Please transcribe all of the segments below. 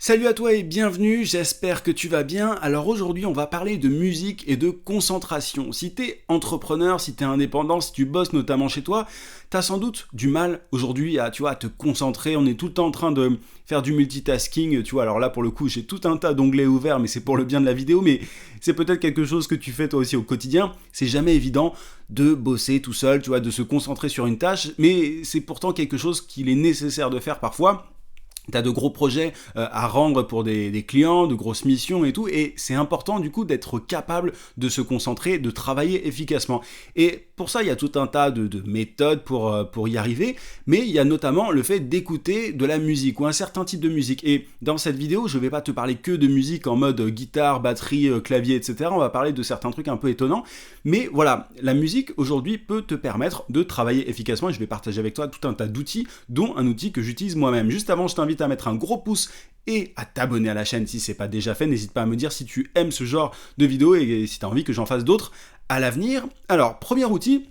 Salut à toi et bienvenue, j'espère que tu vas bien. Alors aujourd'hui on va parler de musique et de concentration. Si t'es entrepreneur, si t'es indépendant, si tu bosses notamment chez toi, t'as sans doute du mal aujourd'hui à te concentrer. On est tout le temps en train de faire du multitasking, tu vois. Alors là pour le coup j'ai tout un tas d'onglets ouverts, mais c'est pour le bien de la vidéo, mais c'est peut-être quelque chose que tu fais toi aussi au quotidien. C'est jamais évident de bosser tout seul, tu vois, de se concentrer sur une tâche, mais c'est pourtant quelque chose qu'il est nécessaire de faire parfois. T'as de gros projets à rendre pour des clients, de grosses missions et tout, et c'est important du coup d'être capable de se concentrer, de travailler efficacement. Et pour ça, il y a tout un tas de méthodes pour y arriver, mais il y a notamment le fait d'écouter de la musique ou un certain type de musique. Et dans cette vidéo, je ne vais pas te parler que de musique en mode guitare, batterie, clavier, etc. On va parler de certains trucs un peu étonnants, mais voilà, la musique aujourd'hui peut te permettre de travailler efficacement et je vais partager avec toi tout un tas d'outils, dont un outil que j'utilise moi-même. Juste avant, je t'invite à mettre un gros pouce et à t'abonner à la chaîne si c'est pas déjà fait. N'hésite pas à me dire si tu aimes ce genre de vidéos et si tu as envie que j'en fasse d'autres à l'avenir. Alors, premier outil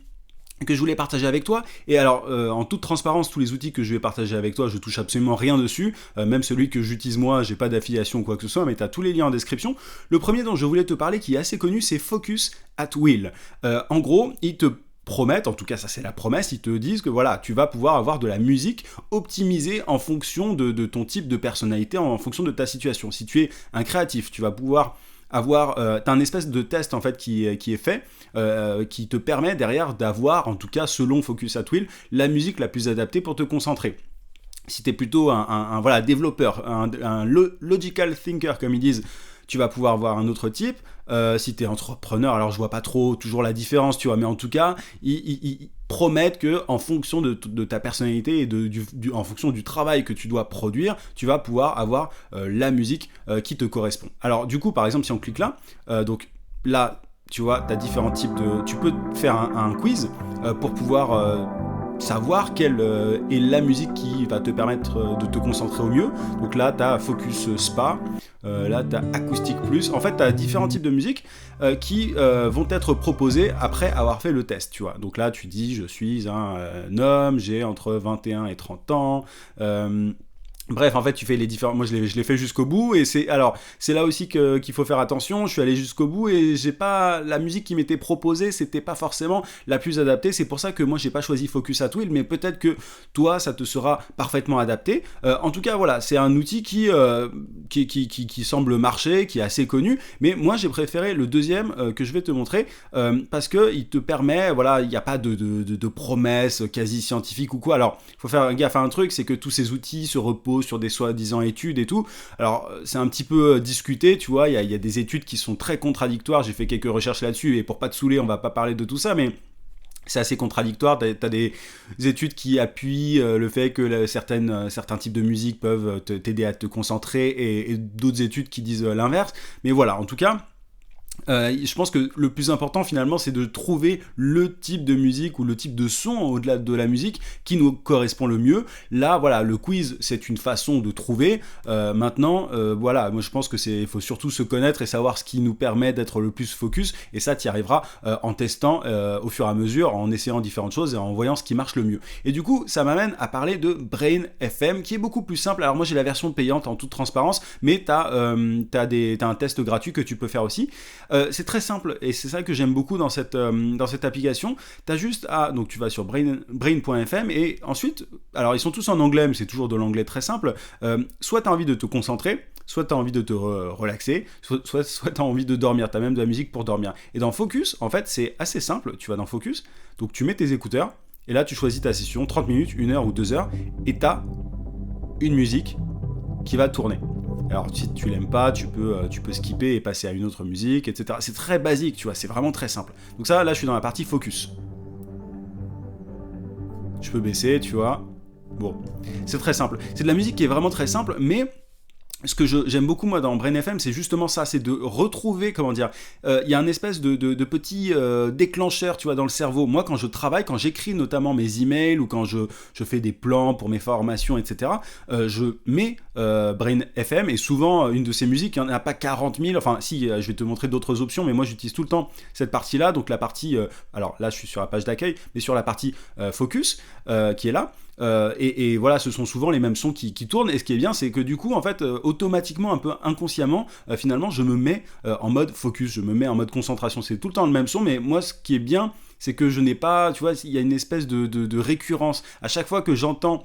que je voulais partager avec toi, et alors en toute transparence, tous les outils que je vais partager avec toi, je touche absolument rien dessus, même celui que j'utilise moi, j'ai pas d'affiliation ou quoi que ce soit, mais tu as tous les liens en description. Le premier dont je voulais te parler, qui est assez connu, c'est Focus at Will. En gros, il te promettent, en tout cas ça c'est la promesse, ils te disent que voilà, tu vas pouvoir avoir de la musique optimisée en fonction de ton type de personnalité, en fonction de ta situation. Si tu es un créatif, tu vas pouvoir avoir, t'as un espèce de test en fait qui est fait, qui te permet derrière d'avoir, en tout cas selon Focus at Will, la musique la plus adaptée pour te concentrer. Si tu es plutôt un voilà, développeur, un logical thinker comme ils disent, tu vas pouvoir voir un autre type. Si tu es entrepreneur, alors je vois pas trop toujours la différence, tu vois, mais en tout cas, ils promettent que en fonction de ta personnalité et en fonction du travail que tu dois produire, tu vas pouvoir avoir la musique qui te correspond. Alors du coup, par exemple, si on clique là, donc là, tu vois, tu as différents types de... Tu peux faire un quiz pour pouvoir... savoir quelle est la musique qui va te permettre de te concentrer au mieux. Donc là, tu as Focus Spa, là, tu as Acoustic Plus. En fait, tu as différents types de musique qui vont être proposés après avoir fait le test, tu vois. Donc là, tu dis, je suis un homme, j'ai entre 21 et 30 ans. Bref, en fait, tu fais les différents. Moi, je l'ai fait jusqu'au bout, et c'est là aussi qu'il faut faire attention. Je suis allé jusqu'au bout et j'ai pas la musique qui m'était proposée, c'était pas forcément la plus adaptée. C'est pour ça que moi, j'ai pas choisi Focus at Will, mais peut-être que toi, ça te sera parfaitement adapté. En tout cas, voilà, c'est un outil qui semble marcher, qui est assez connu. Mais moi, j'ai préféré le deuxième que je vais te montrer parce que il te permet, voilà, il n'y a pas de promesses quasi scientifiques ou quoi. Alors, il faut faire gaffe à un truc, c'est que tous ces outils se reposent sur des soi-disant études et tout. Alors, c'est un petit peu discuté, tu vois, il y a des études qui sont très contradictoires, j'ai fait quelques recherches là-dessus, et pour pas te saouler, on va pas parler de tout ça, mais c'est assez contradictoire. T'as des études qui appuient le fait que certains types de musique peuvent t'aider à te concentrer, et d'autres études qui disent l'inverse. Mais voilà, en tout cas... je pense que le plus important finalement c'est de trouver le type de musique ou le type de son au-delà de la musique qui nous correspond le mieux. Là voilà, le quiz c'est une façon de trouver. Maintenant voilà, moi je pense que il faut surtout se connaître et savoir ce qui nous permet d'être le plus focus, et ça tu y arriveras en testant au fur et à mesure, en essayant différentes choses et en voyant ce qui marche le mieux. Et du coup ça m'amène à parler de Brain FM qui est beaucoup plus simple. Alors moi j'ai la version payante en toute transparence, mais t'as un test gratuit que tu peux faire aussi. C'est très simple et c'est ça que j'aime beaucoup dans cette application. Tu as juste à... Donc tu vas sur brain.fm et ensuite... Alors ils sont tous en anglais, mais c'est toujours de l'anglais très simple. Soit tu as envie de te concentrer, soit tu as envie de te relaxer, soit tu as envie de dormir. Tu as même de la musique pour dormir. Et dans Focus, en fait, c'est assez simple. Tu vas dans Focus, donc tu mets tes écouteurs et là tu choisis ta session, 30 minutes, 1 heure ou 2 heures, et tu as une musique qui va tourner. Alors si tu l'aimes pas, tu peux skipper et passer à une autre musique, etc. C'est très basique, tu vois, c'est vraiment très simple. Donc ça, là, je suis dans la partie focus. Je peux baisser, tu vois. Bon, c'est très simple. C'est de la musique qui est vraiment très simple, mais... Ce que j'aime beaucoup moi dans Brain FM, c'est justement ça, c'est de retrouver, comment dire, y a un espèce de petit déclencheur, tu vois, dans le cerveau. Moi, quand je travaille, quand j'écris notamment mes emails ou quand je fais des plans pour mes formations, etc., je mets Brain FM, et souvent, une de ces musiques, il n'y en a pas 40 000, enfin, si, je vais te montrer d'autres options, mais moi, j'utilise tout le temps cette partie-là, donc la partie, alors là, je suis sur la page d'accueil, mais sur la partie Focus, qui est là, et voilà, ce sont souvent les mêmes sons qui tournent. Et ce qui est bien, c'est que du coup, en fait, automatiquement, un peu inconsciemment, finalement, je me mets en mode focus, je me mets en mode concentration. C'est tout le temps le même son, mais moi, ce qui est bien, c'est que je n'ai pas, tu vois, il y a une espèce de récurrence. À chaque fois que j'entends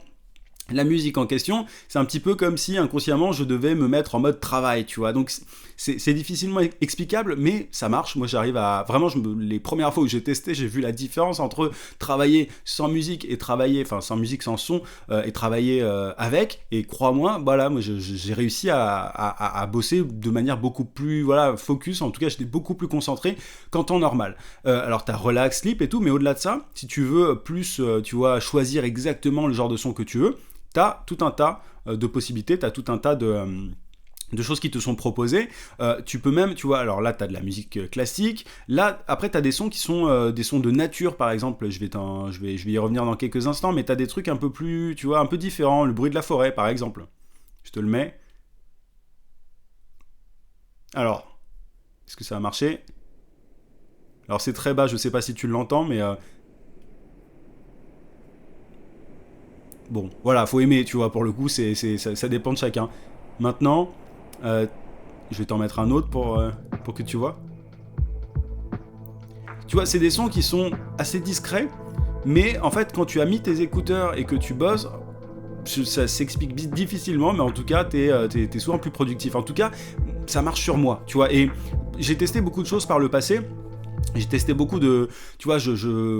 la musique en question, c'est un petit peu comme si inconsciemment je devais me mettre en mode travail, tu vois. Donc c'est difficilement explicable, mais ça marche. Moi j'arrive à... Vraiment, les premières fois où j'ai testé, j'ai vu la différence entre travailler sans musique et travailler... Enfin, sans musique, sans son, et travailler avec. Et crois-moi, voilà, moi j'ai réussi à bosser de manière beaucoup plus, voilà, focus. En tout cas, j'étais beaucoup plus concentré qu'en temps normal. Alors t'as relax, sleep et tout, mais au-delà de ça, si tu veux plus, tu vois, choisir exactement le genre de son que tu veux, t'as tout un tas de possibilités, t'as tout un tas de choses qui te sont proposées. Tu peux même, tu vois, alors là, tu as de la musique classique. Là, après, tu as des sons qui sont des sons de nature, par exemple. Je vais y revenir dans quelques instants, mais tu as des trucs un peu plus, tu vois, un peu différents. Le bruit de la forêt, par exemple. Je te le mets. Alors, est-ce que ça va marcher? Alors, c'est très bas, je sais pas si tu l'entends, mais... bon, voilà, faut aimer, tu vois, pour le coup, ça dépend de chacun. Maintenant, euh, je vais t'en mettre un autre pour que tu vois. Tu vois, c'est des sons qui sont assez discrets, mais en fait, quand tu as mis tes écouteurs et que tu bosses, ça s'explique difficilement, mais en tout cas, t'es souvent plus productif. En tout cas, ça marche sur moi, tu vois. Et j'ai testé beaucoup de choses par le passé. J'ai testé beaucoup de... Tu vois,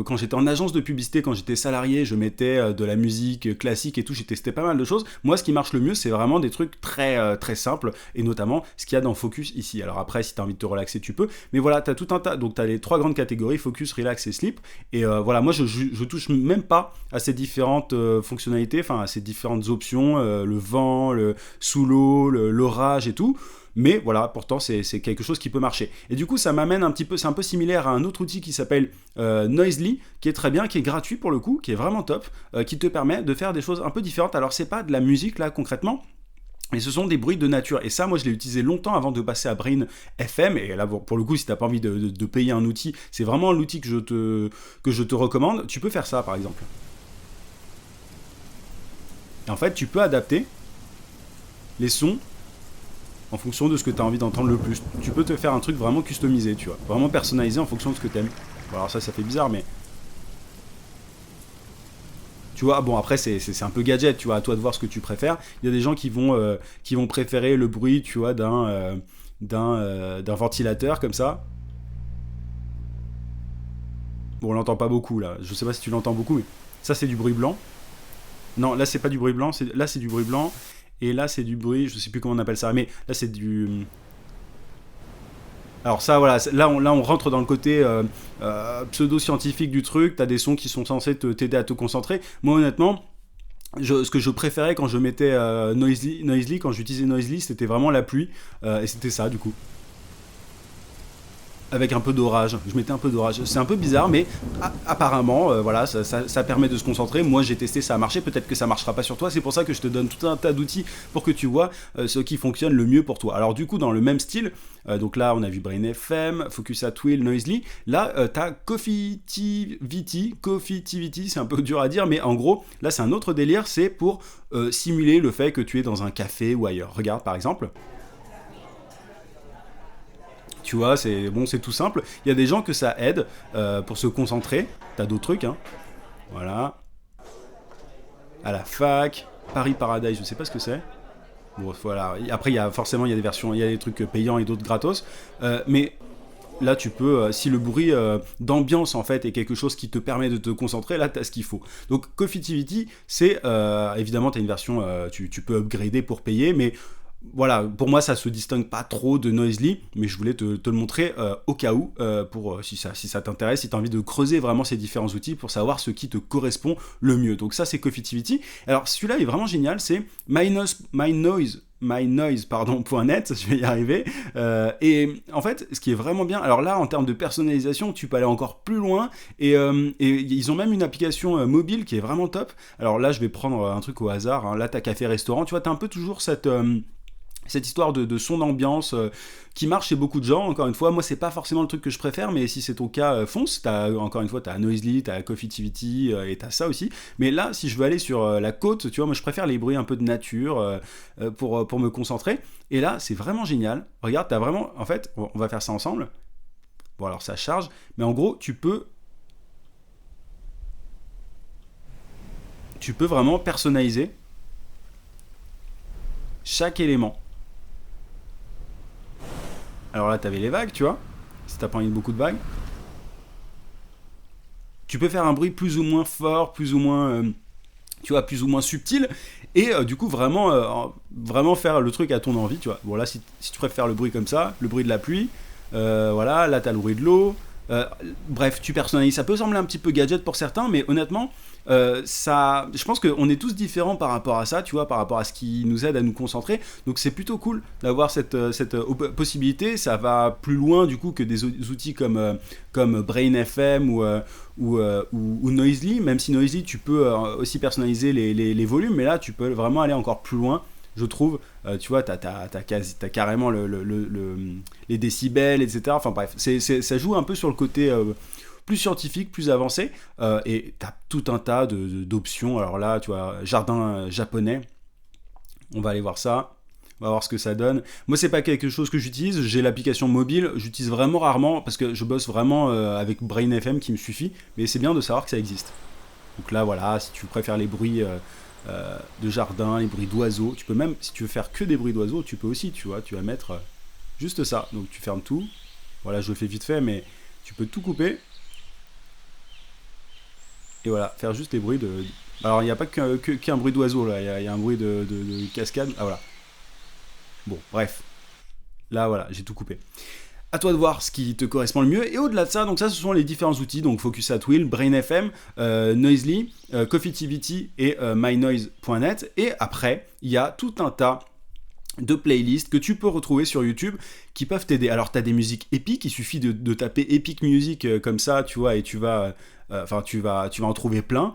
quand j'étais en agence de publicité, quand j'étais salarié, je mettais de la musique classique et tout, j'ai testé pas mal de choses. Moi, ce qui marche le mieux, c'est vraiment des trucs très simples, et notamment ce qu'il y a dans Focus ici. Alors après, si tu as envie de te relaxer, tu peux. Mais voilà, tu as tout un tas... Donc tu as les trois grandes catégories, Focus, Relax et Sleep. Et voilà, moi, je touche même pas à ces différentes fonctionnalités, enfin à ces différentes options, le vent, le sous l'eau, l'orage et tout. Mais voilà, pourtant c'est quelque chose qui peut marcher. Et du coup, ça m'amène un petit peu, c'est un peu similaire à un autre outil qui s'appelle Noisely, qui est très bien, qui est gratuit pour le coup, qui est vraiment top, qui te permet de faire des choses un peu différentes. Alors c'est pas de la musique là concrètement, mais ce sont des bruits de nature. Et ça, moi, je l'ai utilisé longtemps avant de passer à Brain FM. Et là, pour le coup, si t'as pas envie de payer un outil, c'est vraiment l'outil que je te recommande. Tu peux faire ça, par exemple. Et en fait, tu peux adapter les sons en fonction de ce que tu as envie d'entendre le plus. Tu peux te faire un truc vraiment customisé, tu vois, vraiment personnalisé en fonction de ce que tu aimes. Bon, alors ça fait bizarre, mais tu vois, bon après c'est un peu gadget, tu vois, à toi de voir ce que tu préfères. Il y a des gens qui vont préférer le bruit, tu vois, d'un ventilateur comme ça. Bon, on l'entend pas beaucoup là. Je sais pas si tu l'entends beaucoup, mais ça c'est du bruit blanc. Non, là c'est pas du bruit blanc, là c'est du bruit blanc. Et là c'est du bruit, je sais plus comment on appelle ça, mais là c'est du... Alors ça voilà, là on rentre dans le côté pseudo-scientifique du truc, t'as des sons qui sont censés t'aider à te concentrer. Moi honnêtement, ce que je préférais quand je mettais Noisely, quand j'utilisais Noisely, c'était vraiment la pluie, et c'était ça du coup. Avec un peu d'orage, je mettais un peu d'orage. C'est un peu bizarre, mais apparemment, voilà, ça permet de se concentrer. Moi, j'ai testé, ça a marché. Peut-être que ça marchera pas sur toi. C'est pour ça que je te donne tout un tas d'outils pour que tu vois ce qui fonctionne le mieux pour toi. Alors, du coup, dans le même style, donc là, on a vu Brain FM, Focus at Will, Noisely. Là, t'as Coffeetivity, c'est un peu dur à dire, mais en gros, là, c'est un autre délire. C'est pour simuler le fait que tu es dans un café ou ailleurs. Regarde, par exemple. Tu vois, c'est tout simple. Il y a des gens que ça aide pour se concentrer. T'as d'autres trucs, hein. Voilà. À la fac, Paris Paradise, je sais pas ce que c'est. Bon, voilà. Après, forcément, il y a des versions, il y a des trucs payants et d'autres gratos. Mais là, tu peux, si le bruit d'ambiance en fait est quelque chose qui te permet de te concentrer, là, t'as ce qu'il faut. Donc, Coffeetivity, c'est évidemment, t'as une version, tu peux upgrader pour payer, mais voilà, pour moi ça se distingue pas trop de Noisely, mais je voulais te le montrer au cas où, pour si ça t'intéresse, si tu as envie de creuser vraiment ces différents outils pour savoir ce qui te correspond le mieux. Donc ça c'est Coffeetivity. Alors celui-là est vraiment génial, c'est mynoise.net, je vais y arriver. Et en fait, ce qui est vraiment bien, alors là, en termes de personnalisation, tu peux aller encore plus loin. Et ils ont même une application mobile qui est vraiment top. Alors là, je vais prendre un truc au hasard. Hein. Là, t'as café-restaurant. Tu vois, t'as un peu toujours cette histoire de son d'ambiance qui marche chez beaucoup de gens. Encore une fois, moi c'est pas forcément le truc que je préfère, mais si c'est ton cas, fonce. Encore une fois, t'as Noisely, t'as Coffeetivity et t'as ça aussi. Mais là, si je veux aller sur la côte, tu vois, moi je préfère les bruits un peu de nature pour me concentrer. Et là, c'est vraiment génial. Regarde, t'as vraiment, en fait, on va faire ça ensemble. Bon alors ça charge, mais en gros, tu peux vraiment personnaliser chaque élément. Alors là, t'avais les vagues, tu vois. Si t'as pas envie de beaucoup de vagues. Tu peux faire un bruit plus ou moins fort, plus ou moins, tu vois, plus ou moins subtil. Et du coup, vraiment faire le truc à ton envie, tu vois. Bon, là, si tu préfères le bruit comme ça, le bruit de la pluie, voilà, là, t'as le bruit de l'eau. Euh, Bref, tu personnalises. Ça peut sembler un petit peu gadget pour certains, mais honnêtement, je pense qu'on est tous différents par rapport à ça, tu vois, par rapport à ce qui nous aide à nous concentrer. Donc c'est plutôt cool d'avoir cette possibilité. Ça va plus loin du coup que des outils comme Brain FM ou Noisely. Même si Noisely, tu peux aussi personnaliser les volumes, mais là, tu peux vraiment aller encore plus loin. Je trouve, tu vois, t'as carrément les décibels, etc. Enfin bref, ça joue un peu sur le côté plus scientifique, plus avancé, et t'as tout un tas d'options. Alors là, tu vois, jardin japonais, on va aller voir ça. On va voir ce que ça donne. Moi, c'est pas quelque chose que j'utilise. J'ai l'application mobile. J'utilise vraiment rarement parce que je bosse vraiment avec Brain FM qui me suffit. Mais c'est bien de savoir que ça existe. Donc là, voilà, si tu préfères les bruits de jardin, les bruits d'oiseaux, tu peux même, si tu veux faire que des bruits d'oiseaux, tu peux aussi, tu vois, tu vas mettre juste ça. Donc tu fermes tout. Voilà, je le fais vite fait, mais tu peux tout couper. Et voilà, faire juste les bruits de. Alors il n'y a pas qu'un bruit d'oiseau là, il y a un bruit de cascade. Ah voilà. Bon, bref. Là, voilà, j'ai tout coupé. À toi de voir ce qui te correspond le mieux. Et au-delà de ça, donc ça, ce sont les différents outils. Donc Focus at Will, Brain FM, Noisely, Coffeetivity et mynoise.net. Et après, il y a tout un tas de playlists que tu peux retrouver sur YouTube qui peuvent t'aider. Alors tu as des musiques épiques, il suffit de taper Epic Music comme ça, tu vois, et tu vas en trouver plein.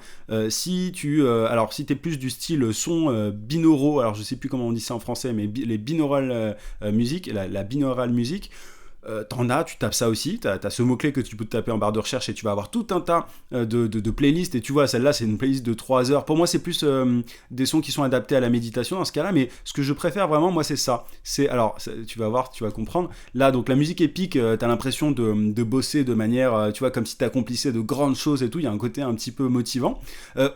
Si t'es plus du style son binauraux, alors je sais plus comment on dit ça en français, mais les binaural music, la binaural music, tu tapes ça aussi, t'as ce mot-clé que tu peux te taper en barre de recherche et tu vas avoir tout un tas de playlists. Et tu vois, celle-là, c'est une playlist de 3 heures. Pour moi, c'est plus des sons qui sont adaptés à la méditation dans ce cas-là, mais ce que je préfère vraiment, moi, c'est ça. Tu vas voir, tu vas comprendre. Là, donc, la musique épique, t'as l'impression de bosser de manière, tu vois, comme si t'accomplissais de grandes choses et tout. Il y a un côté un petit peu motivant.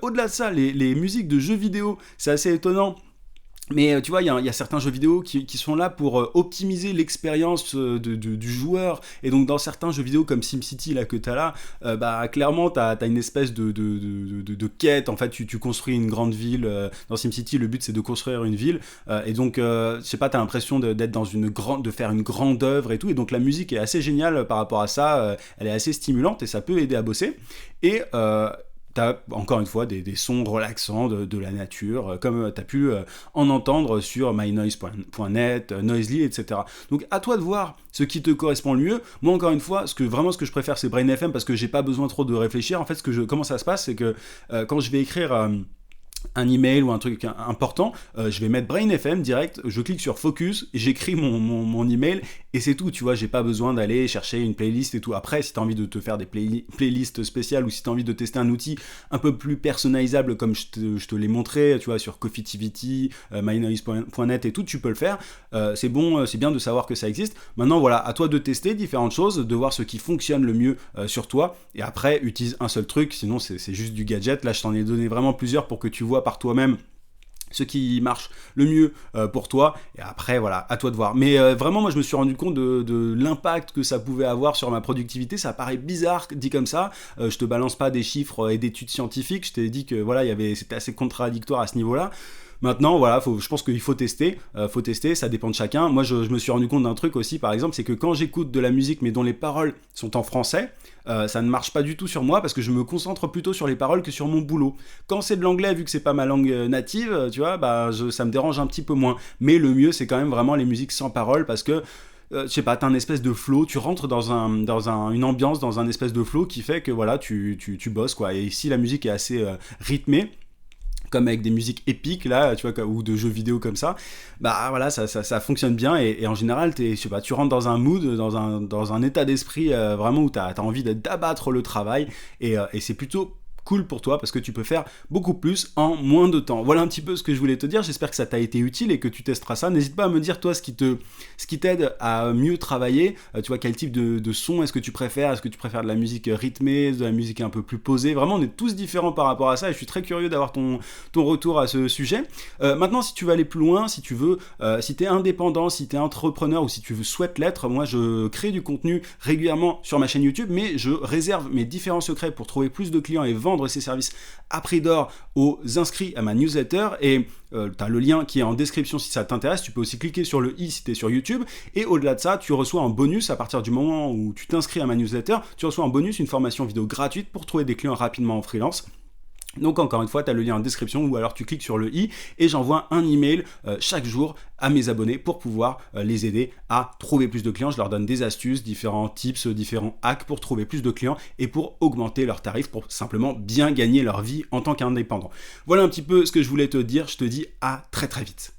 Au-delà de ça, les musiques de jeux vidéo, c'est assez étonnant. Mais tu vois, il y a certains jeux vidéo qui sont là pour optimiser l'expérience du joueur. Et donc, dans certains jeux vidéo comme SimCity, là, que tu as là, bah, clairement, tu as une espèce de quête. En fait, tu construis une grande ville. Dans SimCity, le but, c'est de construire une ville. Et donc, je sais pas, tu as l'impression d'être de faire une grande œuvre et tout. Et donc, la musique est assez géniale par rapport à ça. Elle est assez stimulante et ça peut aider à bosser. Et t'as encore une fois des sons relaxants de la nature, comme t'as pu en entendre sur mynoise.net, Noisely, etc. Donc à toi de voir ce qui te correspond le mieux. Moi encore une fois, ce que je préfère, c'est Brain FM parce que j'ai pas besoin trop de réfléchir. En fait, comment ça se passe, c'est que quand je vais écrire un email ou un truc important, je vais mettre Brain FM direct, je clique sur Focus, j'écris mon email et c'est tout, tu vois, j'ai pas besoin d'aller chercher une playlist et tout. Après, si tu as envie de te faire des playlists spéciales ou si tu as envie de tester un outil un peu plus personnalisable comme je te l'ai montré, tu vois, sur Coffeetivity, mynoise.net et tout, tu peux le faire. C'est bon, c'est bien de savoir que ça existe. Maintenant, voilà, à toi de tester différentes choses, de voir ce qui fonctionne le mieux sur toi et après, utilise un seul truc, sinon c'est juste du gadget. Là, je t'en ai donné vraiment plusieurs pour que tu vois par toi-même ce qui marche le mieux pour toi, et après voilà, à toi de voir. Mais vraiment, moi je me suis rendu compte de l'impact que ça pouvait avoir sur ma productivité. Ça paraît bizarre dit comme ça, je te balance pas des chiffres et d'études scientifiques, je t'ai dit que voilà, c'était assez contradictoire à ce niveau-là. Maintenant, voilà, je pense qu'il faut tester, ça dépend de chacun. Moi, je me suis rendu compte d'un truc aussi, par exemple, c'est que quand j'écoute de la musique, mais dont les paroles sont en français, ça ne marche pas du tout sur moi, parce que je me concentre plutôt sur les paroles que sur mon boulot. Quand c'est de l'anglais, vu que c'est pas ma langue native, tu vois, ça me dérange un petit peu moins. Mais le mieux, c'est quand même vraiment les musiques sans paroles, parce que je sais pas, t'as un espèce de flow, tu rentres dans une ambiance, dans un espèce de flow qui fait que voilà, tu bosses, quoi. Et si la musique est assez rythmée, comme avec des musiques épiques là, tu vois, ou de jeux vidéo comme ça, bah voilà, ça fonctionne bien et en général, je sais pas, tu rentres dans un mood, dans un état d'esprit vraiment où t'as envie d'abattre le travail et c'est plutôt cool pour toi parce que tu peux faire beaucoup plus en moins de temps. Voilà un petit peu ce que je voulais te dire, j'espère que ça t'a été utile et que tu testeras ça. N'hésite pas à me dire toi ce qui t'aide à mieux travailler, tu vois, quel type de son est-ce que tu préfères de la musique rythmée, de la musique un peu plus posée, vraiment on est tous différents par rapport à ça et je suis très curieux d'avoir ton retour à ce sujet. Maintenant si tu veux aller plus loin, si tu veux, si tu es indépendant, si tu es entrepreneur ou si tu souhaites l'être, moi je crée du contenu régulièrement sur ma chaîne YouTube mais je réserve mes différents secrets pour trouver plus de clients et vendre ces services à prix d'or aux inscrits à ma newsletter et tu as le lien qui est en description si ça t'intéresse, tu peux aussi cliquer sur le i si tu es sur YouTube et au-delà de ça tu reçois en bonus à partir du moment où tu t'inscris à ma newsletter, tu reçois en bonus une formation vidéo gratuite pour trouver des clients rapidement en freelance. Donc encore une fois, tu as le lien en description ou alors tu cliques sur le i et j'envoie un email chaque jour à mes abonnés pour pouvoir les aider à trouver plus de clients. Je leur donne des astuces, différents tips, différents hacks pour trouver plus de clients et pour augmenter leurs tarifs, pour simplement bien gagner leur vie en tant qu'indépendant. Voilà un petit peu ce que je voulais te dire, je te dis à très très vite.